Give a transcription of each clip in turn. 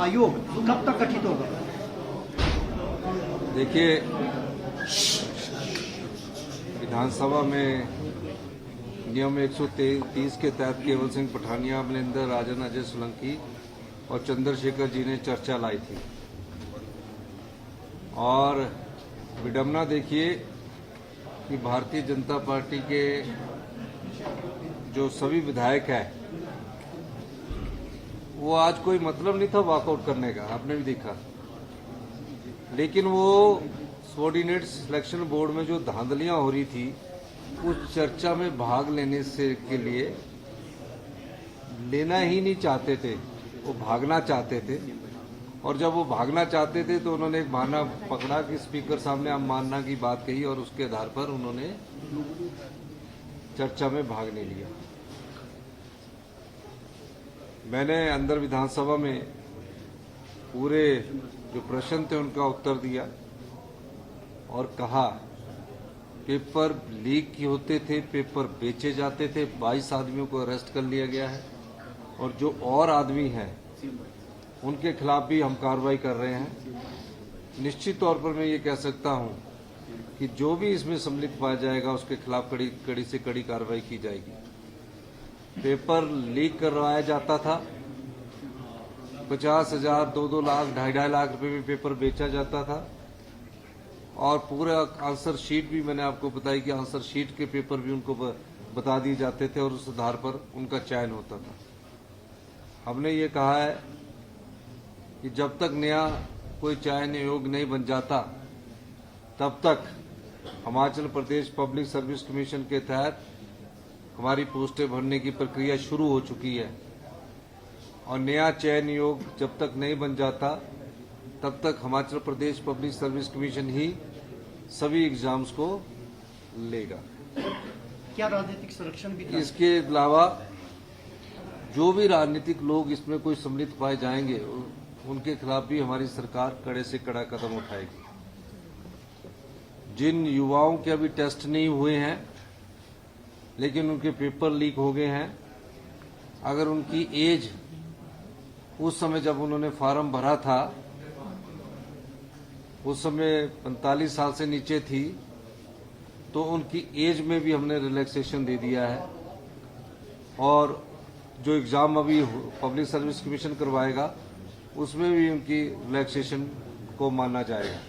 आयोग कब तक गठित होगा? देखिए, विधानसभा में नियम 130 के तहत केवल सिंह पठानिया, अमरिंदर राजन, अजय सोलंकी और चंद्रशेखर जी ने चर्चा लाई थी। और विडंबना देखिए कि भारतीय जनता पार्टी के जो सभी विधायक हैं, वो आज कोई मतलब नहीं था वॉकआउट करने का, आपने भी देखा। लेकिन वो सबऑर्डिनेट सिलेक्शन बोर्ड में जो धांधलियां हो रही थी, उस चर्चा में भाग लेने से के लिए लेना ही नहीं चाहते थे, वो भागना चाहते थे। और जब वो भागना चाहते थे तो उन्होंने एक बहाना पकड़ा कि स्पीकर सामने अवमानना की बात कही और उसके आधार पर उन्होंने चर्चा में भाग नहीं लिया। मैंने अंदर विधानसभा में पूरे जो प्रश्न थे उनका उत्तर दिया और कहा पेपर लीक होते थे, पेपर बेचे जाते थे, 22 आदमियों को अरेस्ट कर लिया गया है और जो और आदमी हैं उनके खिलाफ भी हम कार्रवाई कर रहे हैं। निश्चित तौर पर मैं ये कह सकता हूं कि जो भी इसमें सम्मिलित पाया जाएगा उसके खिलाफ कड़ी से कड़ी कार्रवाई की जाएगी। पेपर लीक करवाया जाता था, 50,000, 2-2 लाख, 2.5 लाख रुपए में पेपर बेचा जाता था और पूरा आंसर शीट भी मैंने आपको बताई कि आंसर शीट के पेपर भी उनको बता दिए जाते थे और उस आधार पर उनका चयन होता था। हमने ये कहा है कि जब तक नया कोई चयन योग्य नहीं बन जाता तब तक Himachal Pradesh public service commission के तहत हमारी पोस्टें भरने की प्रक्रिया शुरू हो चुकी है और नया चयन योग्य जब तक नहीं बन जाता तब तक Himachal Pradesh public service commission ही सभी एग्जाम्स को लेगा। क्या राजनीतिक संरक्षण भी था? इसके अलावा जो भी राजनीतिक लोग इसमें कोई सम्मिलित पाए जाएंगे उनके खिलाफ भी हमारी सरकार कड़े से कड़ा कदम उठाएगी। जिन युवाओं के अभी टेस्ट नहीं हुए हैं लेकिन उनके पेपर लीक हो गए हैं, अगर उनकी एज उस समय जब उन्होंने फॉर्म भरा था उस समय 45 साल से नीचे थी तो उनकी एज में भी हमने रिलैक्सेशन दे दिया है और जो एग्जाम अभी पब्लिक सर्विस कमीशन करवाएगा उसमें भी उनकी रिलैक्सेशन को माना जाएगा।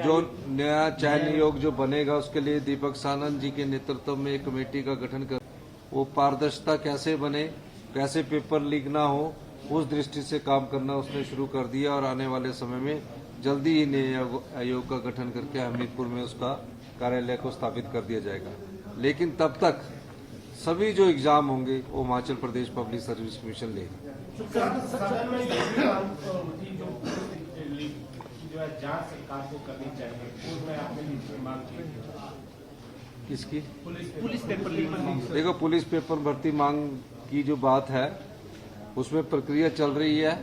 जो नया चयन योग जो बनेगा उसके लिए दीपक सानंद जी के नेतृत्व में एक कमेटी का गठन कर वो पारदर्शिता कैसे बने, कैसे पेपर लीक ना हो, उस दृष्टि से काम करना उसने शुरू कर दिया और आने वाले समय में जल्दी ही नए आयोग का गठन करके हमीरपुर में उसका कार्यालय को स्थापित कर दिया जाएगा। लेकिन तब तक सभी जो एग्जाम होंगे वो Himachal Pradesh public service commission लेगा। किसकी? Police paper leak? देखो, पुलिस पेपर भर्ती मांग की जो बात है उसमें प्रक्रिया चल रही है।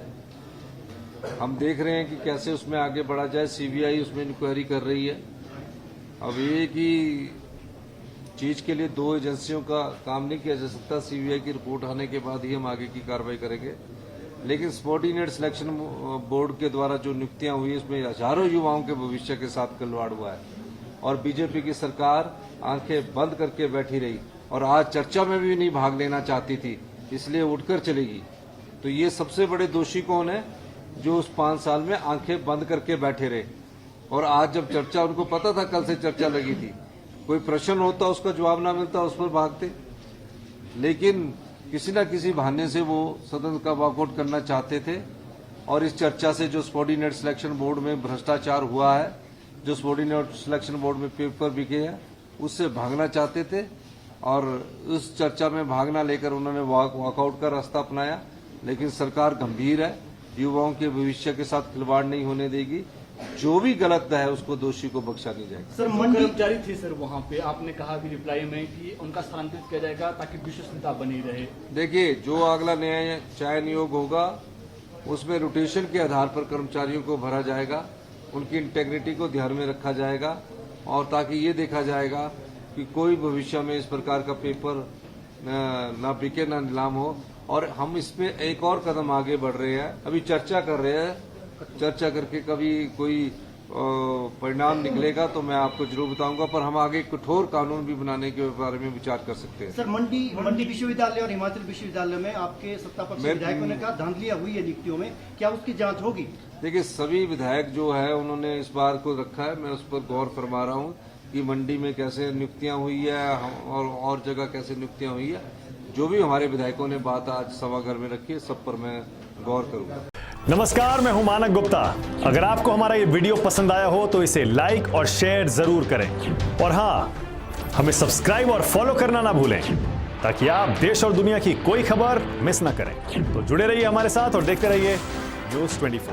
हम देख रहे हैं कि कैसे उसमें आगे बढ़ा जाए। सीबीआई उसमें इंक्वायरी कर रही है। अब एक ही चीज के लिए 2 एजेंसियों का काम नहीं किया जा सकता। सीबीआई की रिपोर्ट आने के बाद ही हम आगे की कार्रवाई करेंगे। लेकिन सबऑर्डिनेट सिलेक्शन बोर्ड के द्वारा जो नियुक्तियां हुई इसमें हजारों युवाओं के भविष्य के साथ खिलवाड़ हुआ है और बीजेपी की सरकार आंखें बंद करके बैठी रही और आज चर्चा में भी नहीं भाग लेना चाहती थी, इसलिए उठकर चलेगी। तो ये सबसे बड़े दोषी कौन है? जो उस 5 साल में आंखें बंद करके बैठे रहे और आज जब चर्चा, उनको पता था कल से चर्चा लगी थी, कोई प्रश्न होता उसका जवाब ना मिलता उस पर भागते। लेकिन किसी न किसी बहाने से वो सदन का वॉकआउट करना चाहते थे और इस चर्चा से जो सबऑर्डिनेट सिलेक्शन बोर्ड में भ्रष्टाचार हुआ है, जो सबऑर्डिनेट सिलेक्शन बोर्ड में पेपर बिके हैं, उससे भागना चाहते थे और उस चर्चा में भागना लेकर उन्होंने वॉकआउट का रास्ता अपनाया। लेकिन सरकार गंभीर है, युवाओं के भविष्य के साथ खिलवाड़ नहीं होने देगी। जो भी गलत है उसको दोषी को बख्शा नहीं जाएगा। सर, कर्मचारी थे सर वहाँ पे, आपने कहा भी रिप्लाई में कि उनका स्थानांतरित किया जाएगा ताकि विश्वसनीयता बनी रहे। देखिए, जो अगला नया चयन योग होगा उसमें रोटेशन के आधार पर कर्मचारियों को भरा जाएगा, उनकी इंटेग्रिटी को ध्यान में रखा जाएगा और ताकि ये देखा जाएगा कि कोई भविष्य में इस प्रकार का पेपर ना बिके ना नीलाम हो और हम इस पे एक और कदम आगे बढ़ रहे हैं। अभी चर्चा कर रहे हैं, चर्चा करके कभी कोई परिणाम निकलेगा तो मैं आपको जरूर बताऊंगा, पर हम आगे कठोर कानून भी बनाने के बारे में विचार कर सकते हैं। सर, मंडी विश्वविद्यालय और हिमाचल विश्वविद्यालय में आपके सत्ता पक्ष के विधायकों ने कहा धांधलियां हुई है नियुक्तियों में, क्या उसकी जांच होगी? देखिए, सभी विधायक जो है उन्होंने इस बात को रखा है, मैं उस पर गौर फरमा रहा हूँ कि मंडी में कैसे नियुक्तियां हुई है और जगह कैसे नियुक्तियां हुई है। जो भी हमारे विधायकों ने बात आज सभागार में रखी है, सब पर मैं गौर करूंगा। नमस्कार, मैं हूं मानक गुप्ता। अगर आपको हमारा ये वीडियो पसंद आया हो तो इसे लाइक और शेयर जरूर करें, और हाँ, हमें सब्सक्राइब और फॉलो करना ना भूलें ताकि आप देश और दुनिया की कोई खबर मिस ना करें। तो जुड़े रहिए हमारे साथ और देखते रहिए न्यूज़ 24।